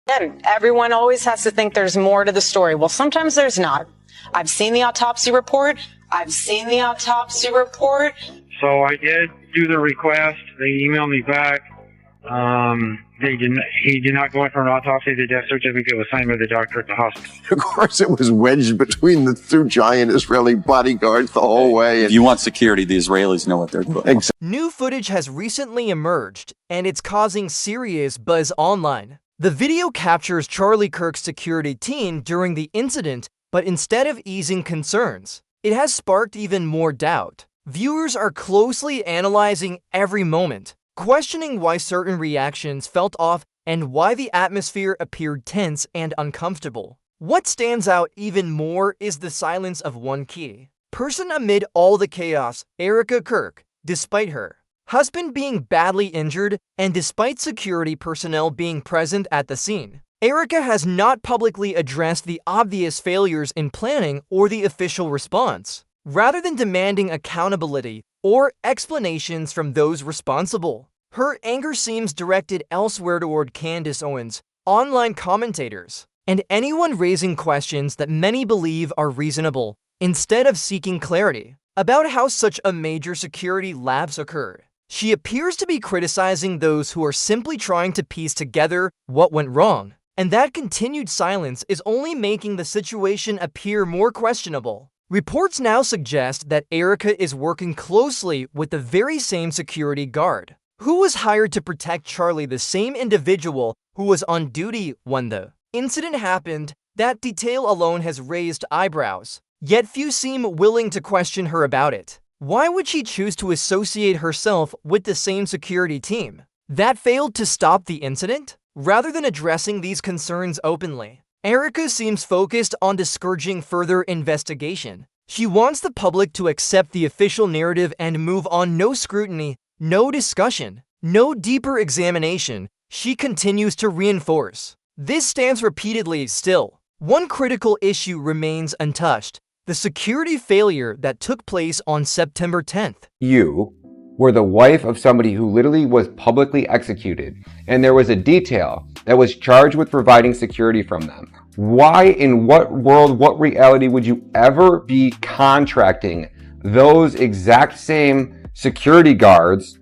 And everyone always has to think there's more to the story. Well, sometimes there's not. I've seen the autopsy report. So I did do the request. They emailed me back. He did not go in for an autopsy. The death certificate was signed by the doctor at the hospital. Of course, it was wedged between the two giant Israeli bodyguards the whole way. If you want security, the Israelis know what they're doing. New footage has recently emerged, and it's causing serious buzz online. The video captures Charlie Kirk's security team during the incident, but instead of easing concerns, it has sparked even more doubt. Viewers are closely analyzing every moment, questioning why certain reactions felt off and why the atmosphere appeared tense and uncomfortable. What stands out even more is the silence of one key person amid all the chaos, Erika Kirk, despite her husband being badly injured and despite security personnel being present at the scene. Erika has not publicly addressed the obvious failures in planning or the official response, rather than demanding accountability or explanations from those responsible. Her anger seems directed elsewhere toward Candace Owens, online commentators, and anyone raising questions that many believe are reasonable, instead of seeking clarity about how such a major security lapse occurred. She appears to be criticizing those who are simply trying to piece together what went wrong, and that continued silence is only making the situation appear more questionable. Reports now suggest that Erika is working closely with the very same security guard, who was hired to protect Charlie, the same individual who was on duty when the incident happened. That detail alone has raised eyebrows, yet few seem willing to question her about it. Why would she choose to associate herself with the same security team that failed to stop the incident? Rather than addressing these concerns openly, Erika seems focused on discouraging further investigation. She wants the public to accept the official narrative and move on. No scrutiny, no discussion, no deeper examination, she continues to reinforce. This stance repeatedly. Still, one critical issue remains untouched: the security failure that took place on September 10th. You were the wife of somebody who literally was publicly executed, and there was a detail that was charged with providing security from them. Why, in what world, what reality would you ever be contracting those exact same security guards?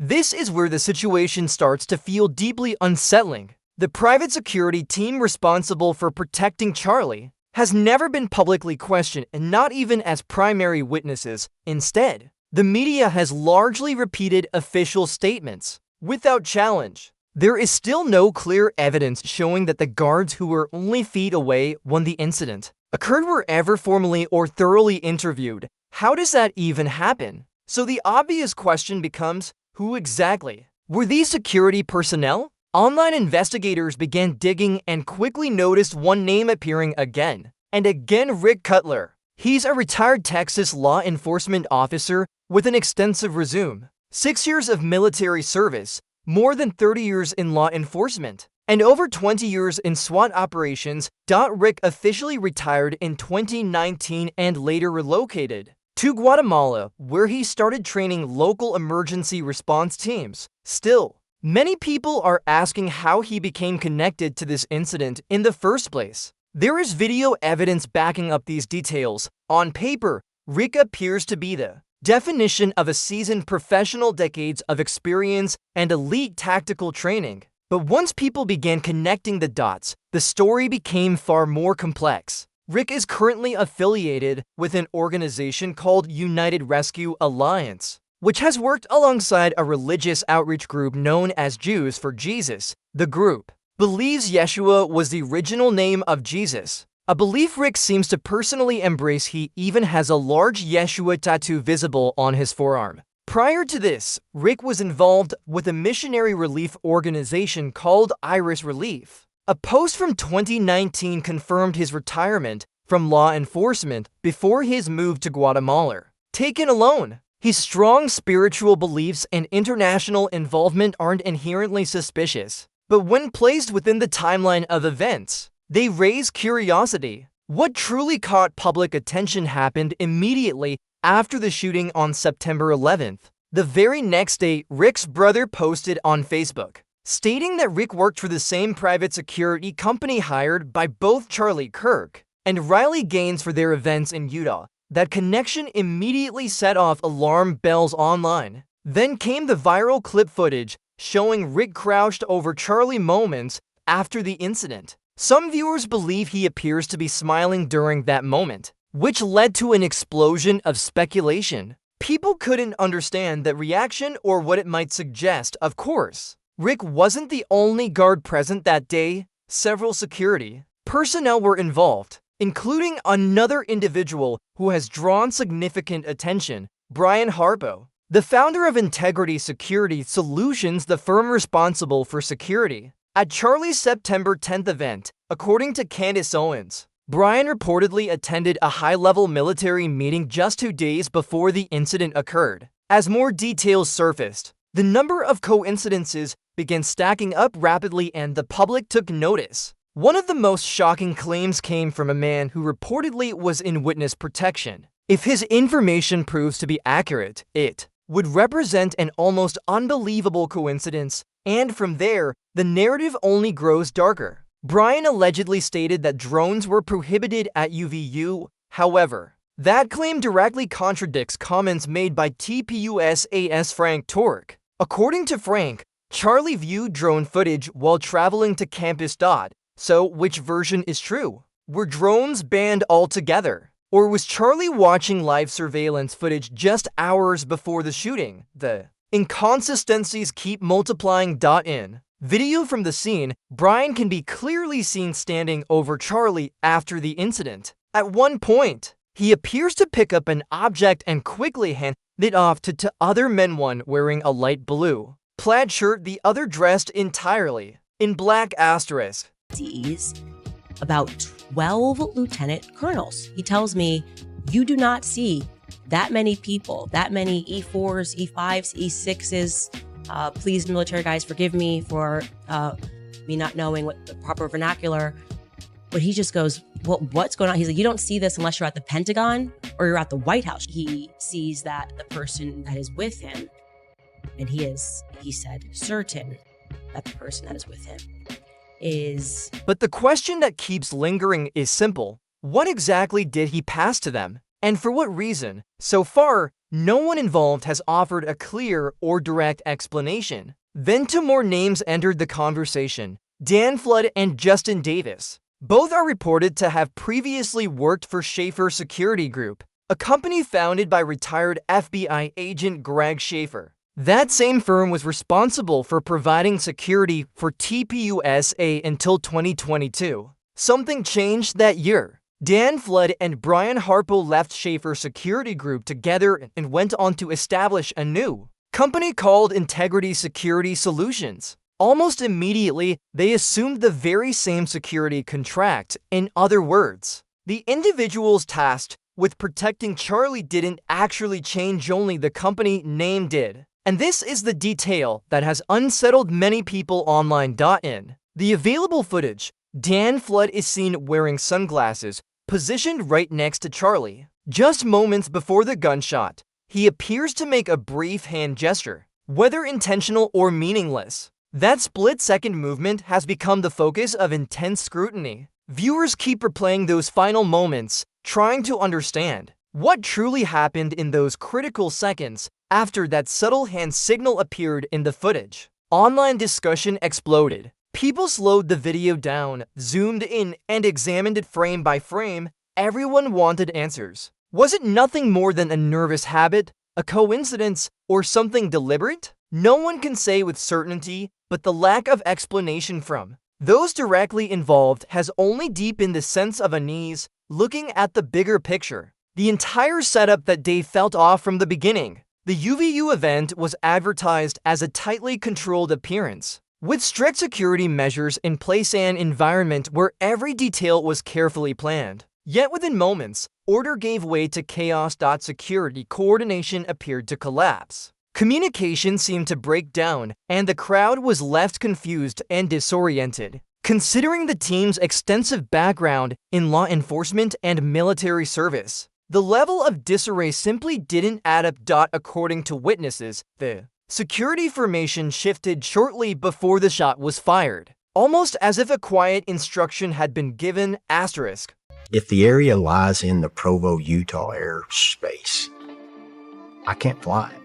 This is where the situation starts to feel deeply unsettling. The private security team responsible for protecting Charlie has never been publicly questioned, and not even as primary witnesses. Instead, the media has largely repeated official statements without challenge. There is still no clear evidence showing that the guards who were only feet away when the incident occurred were ever formally or thoroughly interviewed. How does that even happen? So the obvious question becomes, who exactly were these security personnel? Online investigators began digging and quickly noticed one name appearing again and again: Rick Cutler. He's a retired Texas law enforcement officer with an extensive resume. 6 years of military service, more than 30 years in law enforcement, and over 20 years in SWAT operations. Rick officially retired in 2019 and later relocated to Guatemala, where he started training local emergency response teams. Still, many people are asking how he became connected to this incident in the first place. There is video evidence backing up these details. On paper, Rick appears to be the definition of a seasoned professional, decades of experience and elite tactical training. But once people began connecting the dots, the story became far more complex. Rick is currently affiliated with an organization called United Rescue Alliance, which has worked alongside a religious outreach group known as Jews for Jesus. The group believes Yeshua was the original name of Jesus, a belief Rick seems to personally embrace. He even has a large Yeshua tattoo visible on his forearm. Prior to this, Rick was involved with a missionary relief organization called Iris Relief. A post from 2019 confirmed his retirement from law enforcement before his move to Guatemala. Taken alone, his strong spiritual beliefs and international involvement aren't inherently suspicious, but when placed within the timeline of events, they raise curiosity. What truly caught public attention happened immediately after the shooting on September 11th. The very next day, Rick's brother posted on Facebook, stating that Rick worked for the same private security company hired by both Charlie Kirk and Riley Gaines for their events in Utah. That connection immediately set off alarm bells online. Then came the viral clip footage showing Rick crouched over Charlie moments after the incident. Some viewers believe he appears to be smiling during that moment, which led to an explosion of speculation. People couldn't understand that reaction or what it might suggest. Of course, Rick wasn't the only guard present that day. Several security personnel were involved, including another individual who has drawn significant attention, Brian Harpo, the founder of Integrity Security Solutions, the firm responsible for security at Charlie's September 10th event. According to Candace Owens, Brian reportedly attended a high-level military meeting just 2 days before the incident occurred. As more details surfaced, the number of coincidences began stacking up rapidly and the public took notice. One of the most shocking claims came from a man who reportedly was in witness protection. If his information proves to be accurate, it would represent an almost unbelievable coincidence, and from there, the narrative only grows darker. Brian allegedly stated that drones were prohibited at UVU. However, that claim directly contradicts comments made by TPUSA's Frank Torque. According to Frank, Charlie viewed drone footage while traveling to campus. So, which version is true? Were drones banned altogether? Or was Charlie watching live surveillance footage just hours before the shooting? The inconsistencies keep multiplying. In video from the scene, Brian can be clearly seen standing over Charlie after the incident. At one point, he appears to pick up an object and quickly hand it off to other men, one wearing a light blue plaid shirt, the other dressed entirely in black. About 12 lieutenant colonels. He tells me, you do not see that many people, that many E4s, E5s, E6s. Please, military guys, forgive me for me not knowing what the proper vernacular. But he just goes, well, what's going on? He's like, you don't see this unless you're at the Pentagon or you're at the White House. He sees that the person that is with him, and he said, certain that the person that is with him is... But the question that keeps lingering is simple. What exactly did he pass to them? And for what reason? So far, no one involved has offered a clear or direct explanation. Then two more names entered the conversation: Dan Flood and Justin Davis. Both are reported to have previously worked for Schaefer Security Group, a company founded by retired FBI agent Greg Schaefer. That same firm was responsible for providing security for TPUSA until 2022. Something changed that year. Dan Flood and Brian Harpo left Schaefer Security Group together and went on to establish a new company called Integrity Security Solutions. Almost immediately, they assumed the very same security contract. In other words, the individuals tasked with protecting Charlie didn't actually change, only the company name did. And this is the detail that has unsettled many people online. In the available footage, Dan Flood is seen wearing sunglasses, positioned right next to Charlie. Just moments before the gunshot, he appears to make a brief hand gesture, whether intentional or meaningless. That split-second movement has become the focus of intense scrutiny. Viewers keep replaying those final moments, trying to understand what truly happened in those critical seconds after that subtle hand signal appeared in the footage. Online discussion exploded. People slowed the video down, zoomed in, and examined it frame by frame. Everyone wanted answers. Was it nothing more than a nervous habit, a coincidence, or something deliberate? No one can say with certainty, but the lack of explanation from those directly involved has only deepened the sense of unease. Looking at the bigger picture, the entire setup that day felt off from the beginning. The UVU event was advertised as a tightly controlled appearance, with strict security measures in place, an environment where every detail was carefully planned. Yet within moments, order gave way to chaos. Security coordination appeared to collapse. Communication seemed to break down, and the crowd was left confused and disoriented. Considering the team's extensive background in law enforcement and military service, The level of disarray simply didn't add up. According to witnesses, the security formation shifted shortly before the shot was fired, almost as if a quiet instruction had been given. Asterisk. If the area lies in the Provo, Utah airspace, I can't fly it.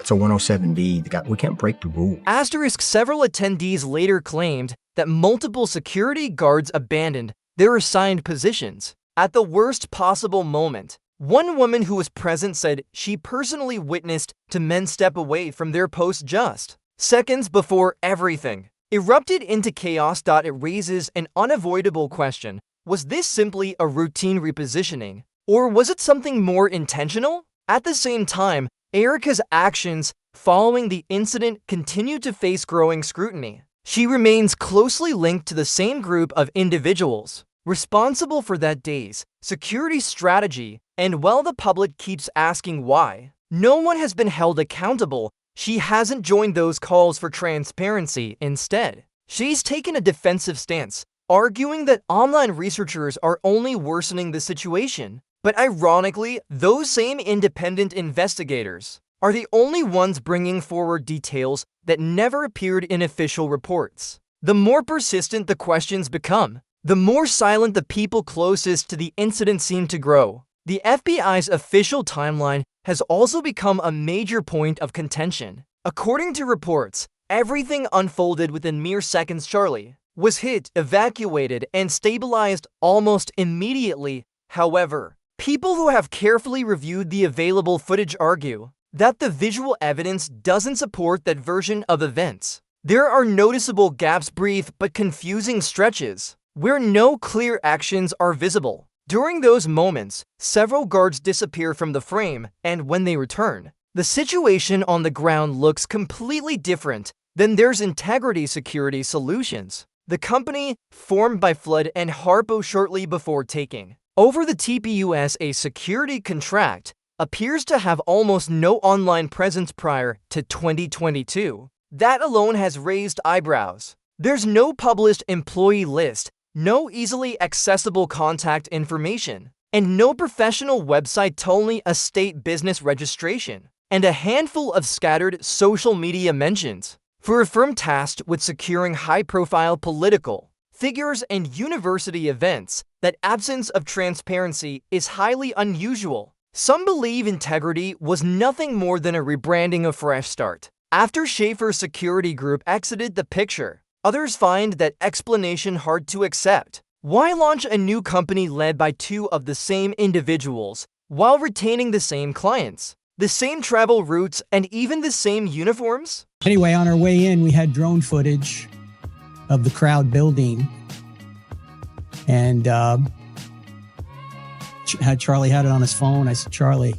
It's a 107B. We can't break the rule. Asterisk. Several attendees later claimed that multiple security guards abandoned their assigned positions at the worst possible moment. One woman who was present said she personally witnessed two men step away from their post just seconds before everything erupted into chaos. It raises an unavoidable question. Was this simply a routine repositioning, or was it something more intentional? At the same time, Erika's actions following the incident continue to face growing scrutiny. She remains closely linked to the same group of individuals responsible for that day's security strategy, and while the public keeps asking why no one has been held accountable, she hasn't joined those calls for transparency. Instead, she's taken a defensive stance, arguing that online researchers are only worsening the situation. But ironically, those same independent investigators are the only ones bringing forward details that never appeared in official reports. The more persistent the questions become, the more silent the people closest to the incident seem to grow. The FBI's official timeline has also become a major point of contention. According to reports, everything unfolded within mere seconds. Charlie was hit, evacuated, and stabilized almost immediately. However, people who have carefully reviewed the available footage argue that the visual evidence doesn't support that version of events. There are noticeable gaps, brief but confusing stretches, where no clear actions are visible. During those moments, several guards disappear from the frame, and when they return, the situation on the ground looks completely different than there's Integrity Security Solutions, the company formed by Flood and Harpo shortly before taking over the TPUSA security contract, appears to have almost no online presence prior to 2022. That alone has raised eyebrows. There's no published employee list, no easily accessible contact information, and no professional website, only a state business registration, and a handful of scattered social media mentions. For a firm tasked with securing high-profile political figures and university events, that absence of transparency is highly unusual. Some believe Integrity was nothing more than a rebranding, a fresh start, after Schaefer's security group exited the picture. Others find that explanation hard to accept. Why launch a new company led by two of the same individuals while retaining the same clients, the same travel routes, and even the same uniforms? Anyway, on our way in, we had drone footage of the crowd building, and Charlie had it on his phone. I said, Charlie,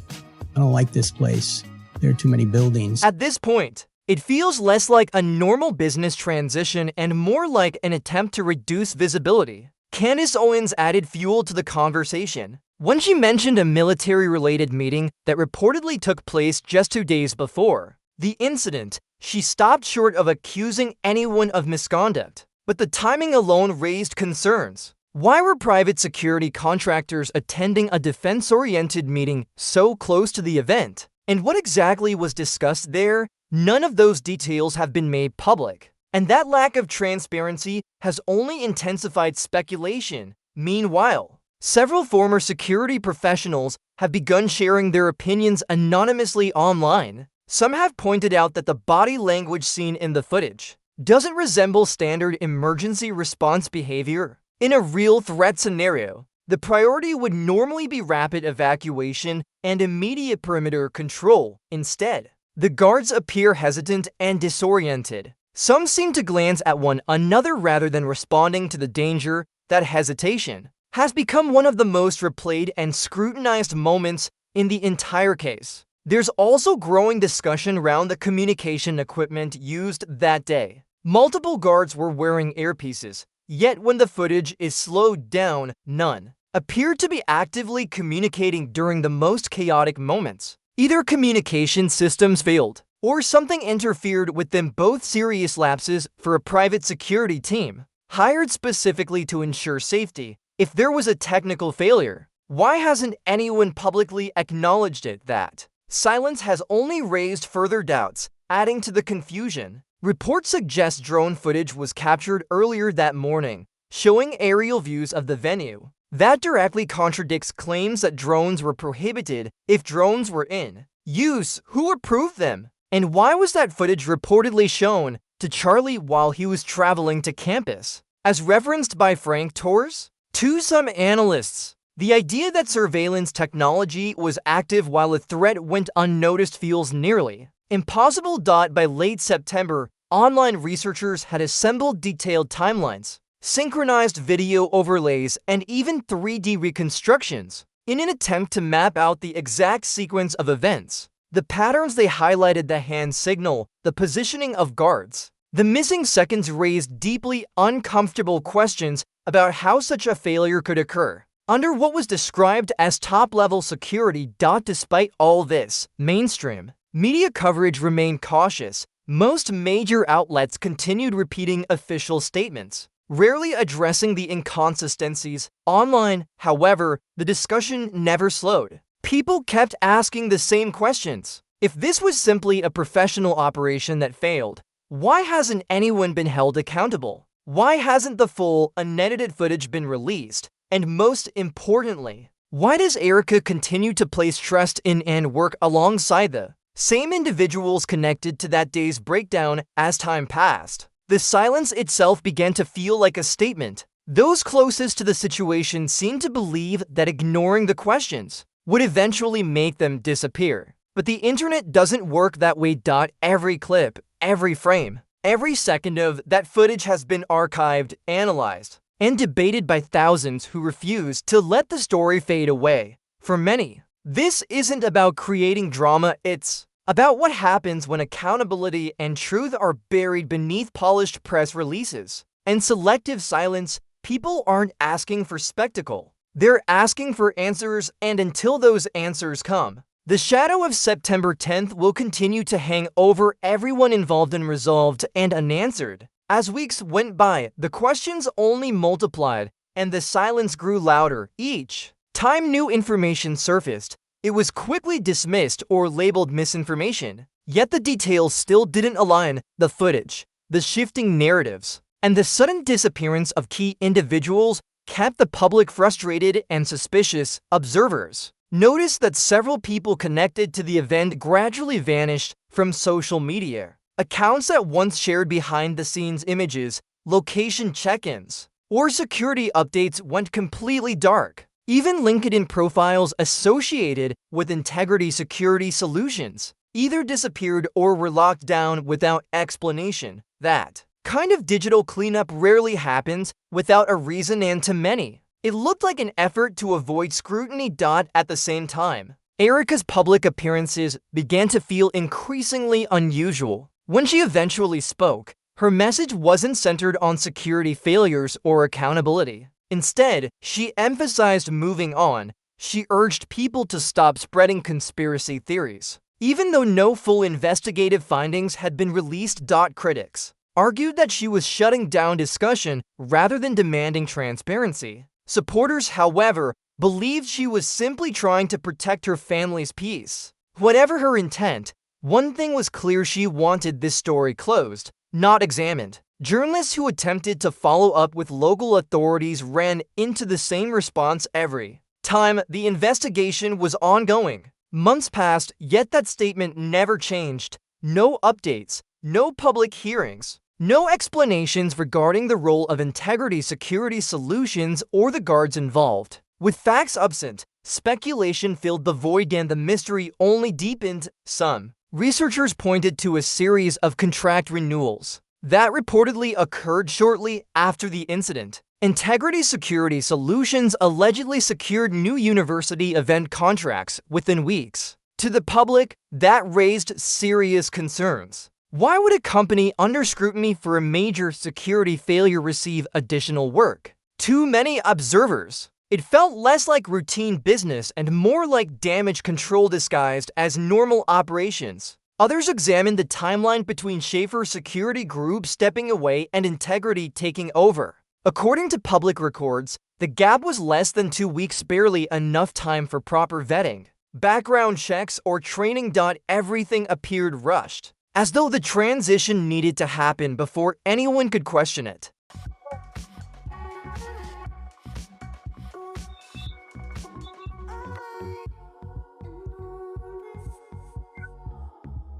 I don't like this place. There are too many buildings. At this point, it feels less like a normal business transition and more like an attempt to reduce visibility. Candace Owens added fuel to the conversation when she mentioned a military-related meeting that reportedly took place just 2 days before the incident. She stopped short of accusing anyone of misconduct, but the timing alone raised concerns. Why were private security contractors attending a defense-oriented meeting so close to the event? And what exactly was discussed there? None of those details have been made public, and that lack of transparency has only intensified speculation. Meanwhile, several former security professionals have begun sharing their opinions anonymously online. Some have pointed out that the body language seen in the footage doesn't resemble standard emergency response behavior. In a real threat scenario, the priority would normally be rapid evacuation and immediate perimeter control. Instead, the guards appear hesitant and disoriented. Some seem to glance at one another rather than responding to the danger. That hesitation has become one of the most replayed and scrutinized moments in the entire case. There's also growing discussion around the communication equipment used that day. Multiple guards were wearing earpieces, yet when the footage is slowed down, none appear to be actively communicating during the most chaotic moments. Either communication systems failed, or something interfered with them, both serious lapses for a private security team hired specifically to ensure safety. If there was a technical failure, Why hasn't anyone publicly acknowledged it? That silence has only raised further doubts, adding to the confusion. Reports suggest drone footage was captured earlier that morning, showing aerial views of the venue. That directly contradicts claims that drones were prohibited. If drones were in use, who approved them? And why was that footage reportedly shown to Charlie while he was traveling to campus? As referenced by Frank Torres? To some analysts, the idea that surveillance technology was active while a threat went unnoticed feels nearly impossible. By late September, online researchers had assembled detailed timelines, synchronized video overlays, and even 3D reconstructions in an attempt to map out the exact sequence of events. The patterns they highlighted: the hand signal, the positioning of guards, the missing seconds, raised deeply uncomfortable questions about how such a failure could occur under what was described as top-level security. Despite all this, mainstream media coverage remained cautious. Most major outlets continued repeating official statements, rarely addressing the inconsistencies. Online, however, the discussion never slowed. People kept asking the same questions. If this was simply a professional operation that failed, why hasn't anyone been held accountable? Why hasn't the full, unedited footage been released? And most importantly, why does Erika continue to place trust in and work alongside the same individuals connected to that day's breakdown? As time passed, the silence itself began to feel like a statement. Those closest to the situation seemed to believe that ignoring the questions would eventually make them disappear. But the internet doesn't work that way. Every clip, every frame, every second of that footage has been archived, analyzed, and debated by thousands who refuse to let the story fade away. For many, this isn't about creating drama, it's about what happens when accountability and truth are buried beneath polished press releases and selective silence. People aren't asking for spectacle. They're asking for answers, and until those answers come, the shadow of September 10th will continue to hang over everyone involved, unresolved and unanswered. As weeks went by, the questions only multiplied, and the silence grew louder. Each time new information surfaced, it was quickly dismissed or labeled misinformation. Yet the details still didn't align. The footage, the shifting narratives, and the sudden disappearance of key individuals kept the public frustrated and suspicious. Observers noticed that several people connected to the event gradually vanished from social media. Accounts that once shared behind-the-scenes images, location check-ins, or security updates went completely dark. Even LinkedIn profiles associated with Integrity Security Solutions either disappeared or were locked down without explanation. That kind of digital cleanup rarely happens without a reason, and to many, it looked like an effort to avoid scrutiny. At the same time, Erika's public appearances began to feel increasingly unusual. When she eventually spoke, her message wasn't centered on security failures or accountability. Instead, she emphasized moving on. She urged people to stop spreading conspiracy theories, even though no full investigative findings had been released. Critics argued that she was shutting down discussion rather than demanding transparency. Supporters, however, believed she was simply trying to protect her family's peace. Whatever her intent, one thing was clear: she wanted this story closed, not examined. Journalists who attempted to follow up with local authorities ran into the same response every time. The investigation was ongoing. Months passed, yet that statement never changed. No updates, no public hearings, no explanations regarding the role of Integrity Security Solutions or the guards involved. With facts absent, speculation filled the void, and the mystery only deepened. Some researchers pointed to a series of contract renewals that reportedly occurred shortly after the incident. Integrity Security Solutions allegedly secured new university event contracts within weeks. To the public, that raised serious concerns. Why would a company under scrutiny for a major security failure receive additional work? To many observers, it felt less like routine business and more like damage control disguised as normal operations. Others examined the timeline between Schaefer Security Group stepping away and Integrity taking over. According to public records, The gap was less than 2 weeks, barely enough time for proper vetting, background checks, or training. Everything appeared rushed, as though the transition needed to happen before anyone could question it.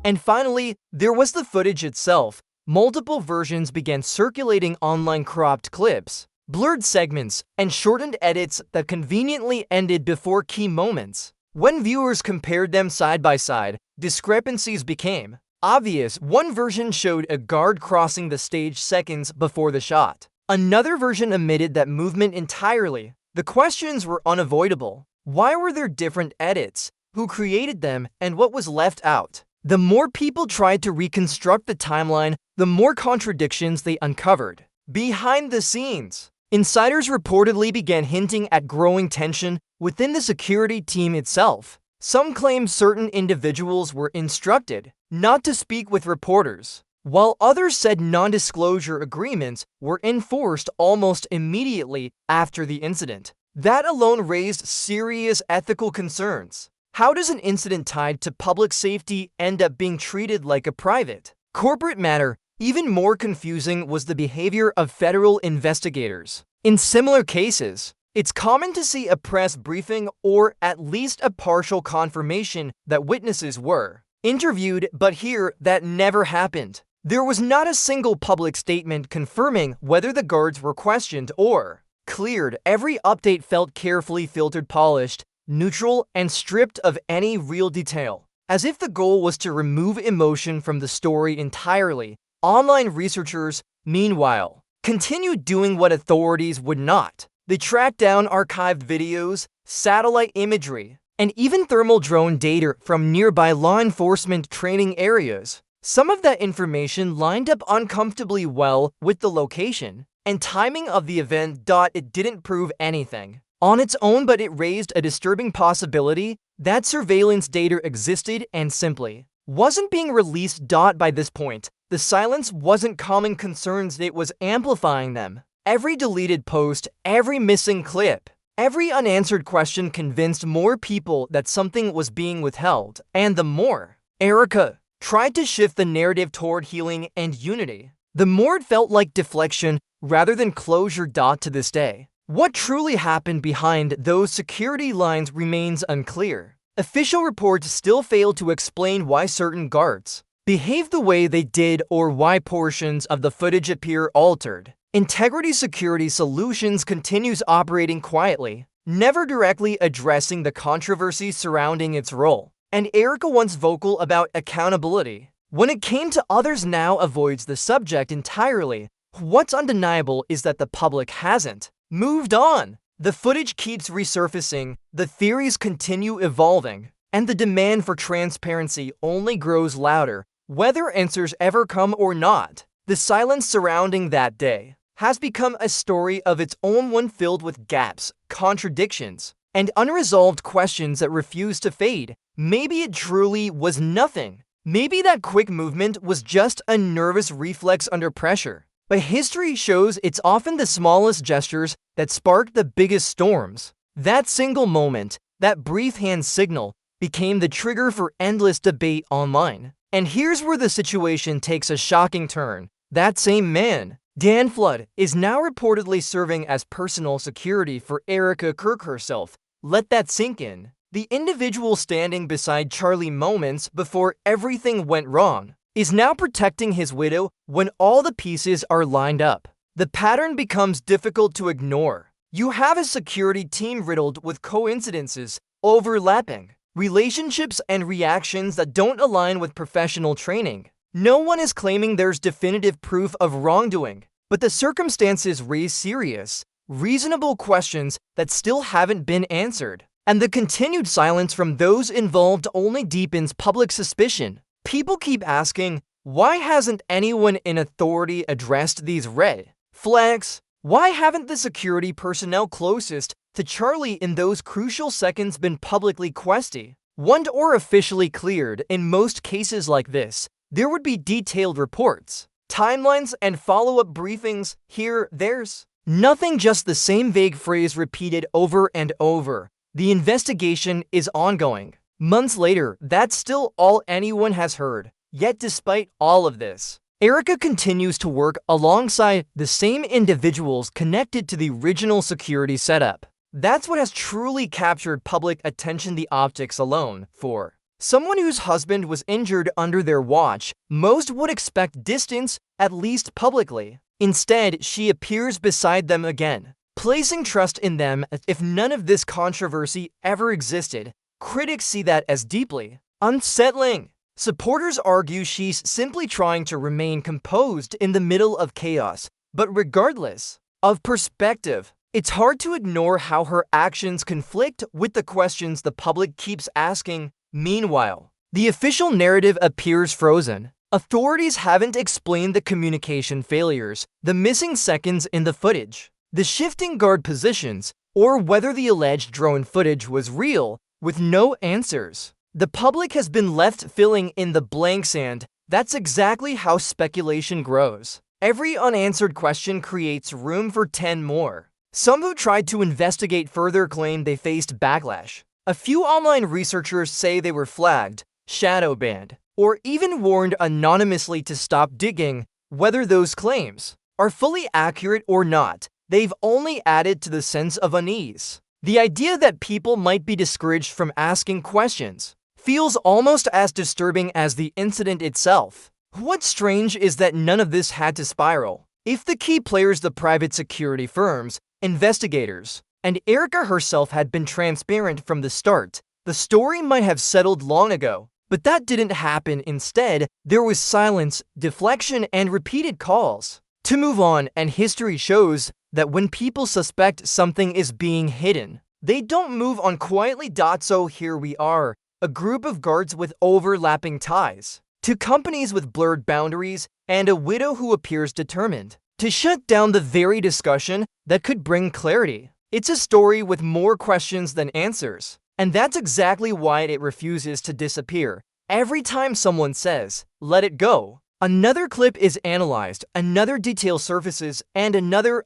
And finally, there was the footage itself. Multiple versions began circulating online: cropped clips, blurred segments, and shortened edits that conveniently ended before key moments. When viewers compared them side by side, discrepancies became obvious. One version showed a guard crossing the stage seconds before the shot. Another version omitted that movement entirely. The questions were unavoidable. Why were there different edits? Who created them, and what was left out? The more people tried to reconstruct the timeline, the more contradictions they uncovered. Behind the scenes, insiders reportedly began hinting at growing tension within the security team itself. Some claimed certain individuals were instructed not to speak with reporters, while others said non-disclosure agreements were enforced almost immediately after the incident. That alone raised serious ethical concerns. How does an incident tied to public safety end up being treated like a private, corporate matter? Even more confusing was the behavior of federal investigators. In similar cases, it's common to see a press briefing or at least a partial confirmation that witnesses were interviewed, but here that never happened. There was not a single public statement confirming whether the guards were questioned or cleared. Every update felt carefully filtered, polished, neutral, and stripped of any real detail, as if the goal was to remove emotion from the story entirely. Online researchers, meanwhile, continued doing what authorities would not. They tracked down archived videos, satellite imagery, and even thermal drone data from nearby law enforcement training areas. Some of that information lined up uncomfortably well with the location and timing of the event. It didn't prove anything on its own, but it raised a disturbing possibility that surveillance data existed and simply wasn't being released. By this point, the silence wasn't calming concerns, it was amplifying them. Every deleted post, every missing clip, every unanswered question convinced more people that something was being withheld. And the more Erika tried to shift the narrative toward healing and unity, the more it felt like deflection rather than closure. To this day, what truly happened behind those security lines remains unclear. Official reports still fail to explain why certain guards behaved the way they did or why portions of the footage appear altered. Integrity Security Solutions continues operating quietly, never directly addressing the controversy surrounding its role. And Erika, once vocal about accountability when it came to others, now avoids the subject entirely. What's undeniable is that the public hasn't moved on. The footage keeps resurfacing, the theories continue evolving, and the demand for transparency only grows louder. Whether answers ever come or not, the silence surrounding that day has become a story of its own, one filled with gaps, contradictions, and unresolved questions that refuse to fade. Maybe it truly was nothing. Maybe that quick movement was just a nervous reflex under pressure. But history shows it's often the smallest gestures that spark the biggest storms. That single moment, that brief hand signal, became the trigger for endless debate online. And here's where the situation takes a shocking turn. That same man, Dan Flood, is now reportedly serving as personal security for Erika Kirk herself. Let that sink in. The individual standing beside Charlie moments before everything went wrong is now protecting his widow when all the pieces are lined up. The pattern becomes difficult to ignore. You have a security team riddled with coincidences, overlapping relationships, and reactions that don't align with professional training. No one is claiming there's definitive proof of wrongdoing, but the circumstances raise serious, reasonable questions that still haven't been answered. And the continued silence from those involved only deepens public suspicion. People keep asking, why hasn't anyone in authority addressed these red flags? Why haven't the security personnel closest to Charlie in those crucial seconds been publicly questioned or officially cleared? In most cases like this, there would be detailed reports, timelines, and follow-up briefings. Here, there's Nothing, just the same vague phrase repeated over and over. The investigation is ongoing. Months later, that's still all anyone has heard. Yet despite all of this, Erika continues to work alongside the same individuals connected to the original security setup. That's what has truly captured public attention, the optics alone. For someone whose husband was injured under their watch, most would expect distance, at least publicly. Instead, she appears beside them again, placing trust in them as if none of this controversy ever existed. Critics see that as deeply unsettling. Supporters argue she's simply trying to remain composed in the middle of chaos. But regardless of perspective, it's hard to ignore how her actions conflict with the questions the public keeps asking. Meanwhile, the official narrative appears frozen. Authorities haven't explained the communication failures, the missing seconds in the footage, the shifting guard positions, or whether the alleged drone footage was real, with no answers. The public has been left filling in the blanks, and that's exactly how speculation grows. Every unanswered question creates room for 10 more. Some who tried to investigate further claim they faced backlash. A few online researchers say they were flagged, shadow banned, or even warned anonymously to stop digging. Whether those claims are fully accurate or not, they've only added to the sense of unease. The idea that people might be discouraged from asking questions feels almost as disturbing as the incident itself. What's strange is that none of this had to spiral. If the key players, the private security firms, investigators, and Erika herself had been transparent from the start, the story might have settled long ago. But that didn't happen. Instead, there was silence, deflection, and repeated calls to move on, and history shows that when people suspect something is being hidden, they don't move on quietly. So here we are, a group of guards with overlapping ties to companies with blurred boundaries, and a widow who appears determined to shut down the very discussion that could bring clarity. It's a story with more questions than answers. And that's exactly why it refuses to disappear. Every time someone says, "Let it go," another clip is analyzed, another detail surfaces, and another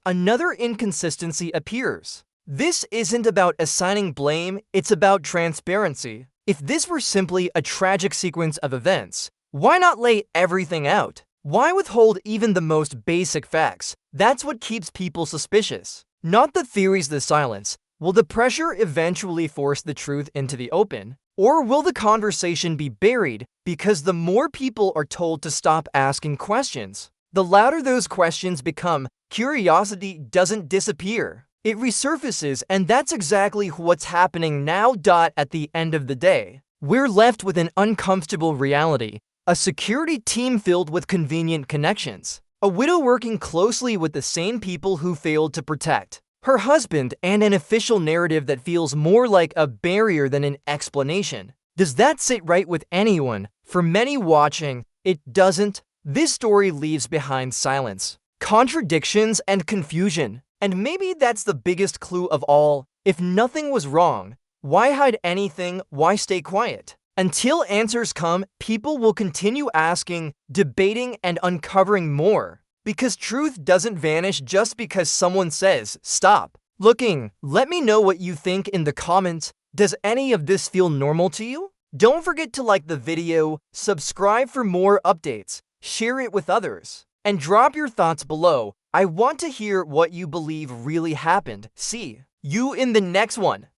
inconsistency appears. This isn't about assigning blame, it's about transparency. If this were simply a tragic sequence of events, why not lay everything out? Why withhold even the most basic facts? That's what keeps people suspicious. Not the theories, the silence. Will the pressure eventually force the truth into the open? Or will the conversation be buried because the more people are told to stop asking questions, the louder those questions become? Curiosity doesn't disappear. It resurfaces, and that's exactly what's happening now. At the end of the day, we're left with an uncomfortable reality. A security team filled with convenient connections. A widow working closely with the same people who failed to protect her husband, and an official narrative that feels more like a barrier than an explanation. Does that sit right with anyone? For many watching, it doesn't. This story leaves behind silence, contradictions, and confusion. And maybe that's the biggest clue of all. If nothing was wrong, why hide anything? Why stay quiet? Until answers come, people will continue asking, debating, and uncovering more. Because truth doesn't vanish just because someone says, "Stop looking." Let me know what you think in the comments. Does any of this feel normal to you? Don't forget to like the video, subscribe for more updates, share it with others, and drop your thoughts below. I want to hear what you believe really happened. See you in the next one.